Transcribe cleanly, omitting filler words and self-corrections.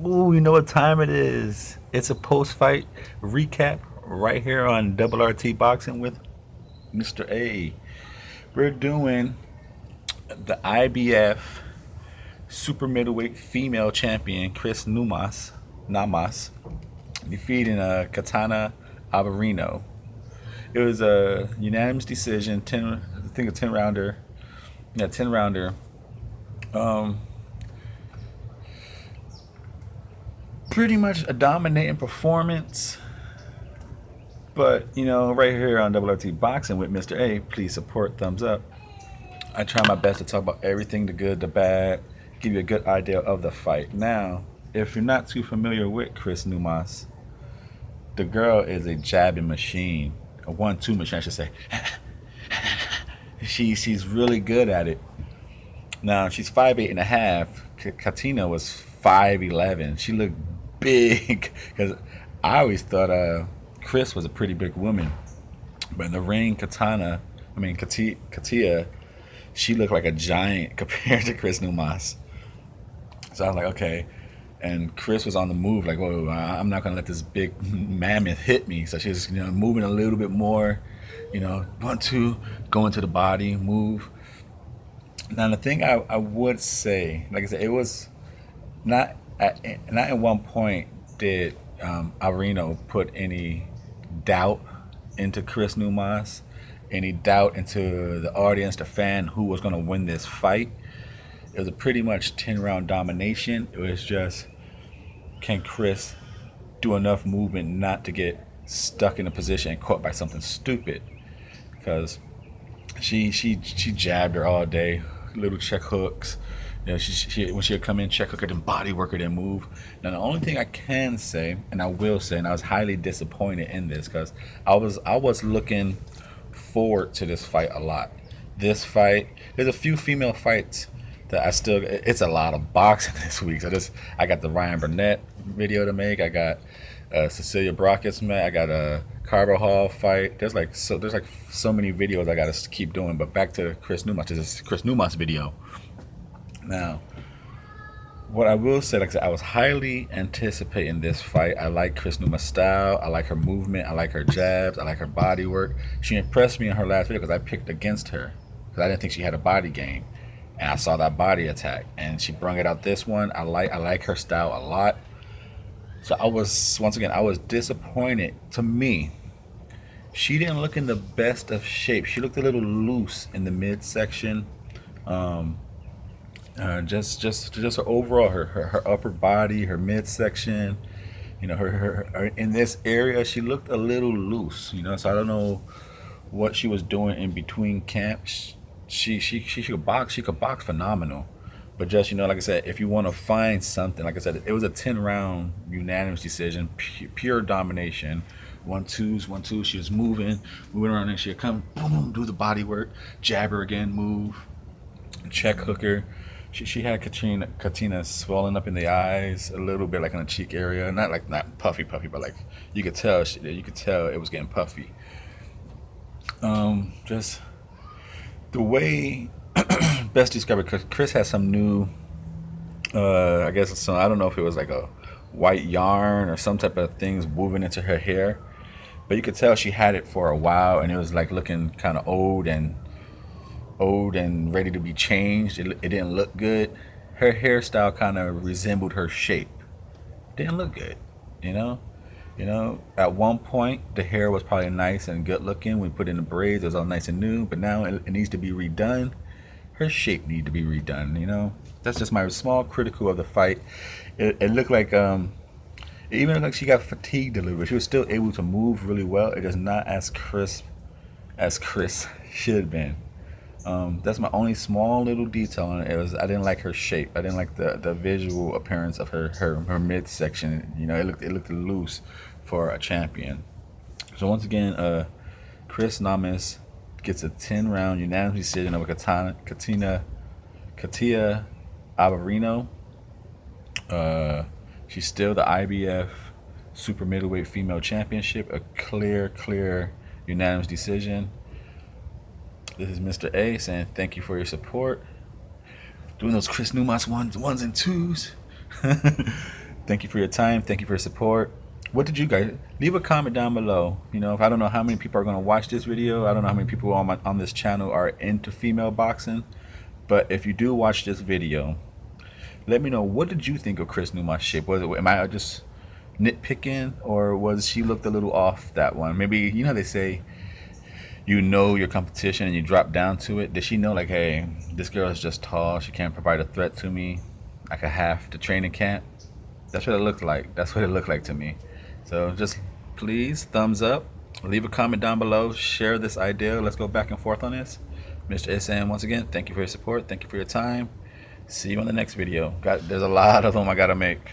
Ooh, you know what time it is? It's a post-fight recap right here on Double RT Boxing with Mr. A. We're doing the IBF Super Middleweight Female Champion Chris Namas defeating Katana Alvarino. It was a unanimous decision, I think a 10 rounder. Yeah, 10 rounder. Um, Pretty much a dominating performance. But, right here on Double RT Boxing with Mr. A, please support, thumbs up. I try my best to talk about everything, the good, the bad, give you a good idea of the fight. Now, if you're not too familiar with Chris Numas, the girl is a jabbing machine, a 1-2 machine, I should say. She's really good at it. Now, she's 5'8.5". Katina was 5'11". She looked big because I always thought Chris was a pretty big woman. But in the ring, Katia, she looked like a giant compared to Chris Numas. So I was like, okay. And Chris was on the move, like, whoa, I'm not gonna let this big mammoth hit me. So she was, moving a little bit more, 1-2, going to the body, move. Now the thing I would say, like I said, it was not at one point did Alvarino put any doubt into Chris Numas, any doubt into the audience, the fan, who was going to win this fight. It was a pretty much 10 round domination. It was just, can Chris do enough movement not to get stuck in a position and caught by something stupid? Because she jabbed her all day, little check hooks. She when she would come in, check hook her, then body work her, then move. Now the only thing I can say, and I will say, and I was highly disappointed in this because I was looking forward to this fight a lot. This fight, there's a few female fights that I still. It's a lot of boxing this week. I got the Ryan Burnett video to make. I got Cecilia Brockett's match. I got a Carter Hall fight. There's like so many videos I got to keep doing. But back to Chris Numas. This is Chris Numas video. Now, what I will say, like I said, I was highly anticipating this fight. I like Chris Numa's style. I like her movement. I like her jabs. I like her body work. She impressed me in her last video because I picked against her because I didn't think she had a body game, and I saw that body attack, and she brung it out this one. I like her style a lot. So I was disappointed. To me, she didn't look in the best of shape. She looked a little loose in the midsection. Um, just her overall, her upper body, her midsection, her in this area, she looked a little loose. So I don't know what she was doing in between camps. She could box. She could box phenomenal. But just like I said, if you want to find something, like I said, it was a 10 round unanimous decision, pure domination. 1-2s, 1-2. She was moving around, and she'd come, boom, boom, do the body work, jab her again, move, check hooker. She had Katina swelling up in the eyes a little bit, like in the cheek area, not puffy, but like you could tell it was getting puffy. Just the way best described it, 'cause Chris has some new, I guess some, I don't know if it was like a white yarn or some type of things woven into her hair, but you could tell she had it for a while, and it was like looking kind of old and ready to be changed. It didn't look good. Her hairstyle kind of resembled her shape. Didn't look good, you know. At one point the hair was probably nice and good looking. We put in the braids, it was all nice and new. But now it needs to be redone. Her shape needs to be redone. That's just my small critical of the fight. It looked like it even looked like she got fatigued a little bit. She was still able to move really well. It is not as crisp as Chris should have been. That's my only small little detail on it. I didn't like her shape. I didn't like the visual appearance of her midsection. It looked loose for a champion. So once again, Chris Namus gets a 10 round unanimous decision over Katia Alvarino. She's still the IBF Super Middleweight Female Championship. A clear unanimous decision. This is Mr. A saying thank you for your support. Doing those Chris Numas ones and twos. Thank you for your time. Thank you for your support. What did you guys leave a comment down below? You know, if I don't know how many people are going to watch this video, I don't know how many people on this channel are into female boxing, but if you do watch this video, let me know, what did you think of Chris Numas' shape? Am I just nitpicking, or was she looked a little off that one? Maybe, you know, they say you know your competition and you drop down to it. Did she know, like, hey, this girl is just tall, she can't provide a threat to me, I could have to training camp? That's what it looked like. That's what it looked like to me. So just please thumbs up, leave a comment down below, share this idea, let's go back and forth on this. Mr.A saying once again, thank you for your support, thank you for your time. See you on the next video. There's a lot of them I gotta make.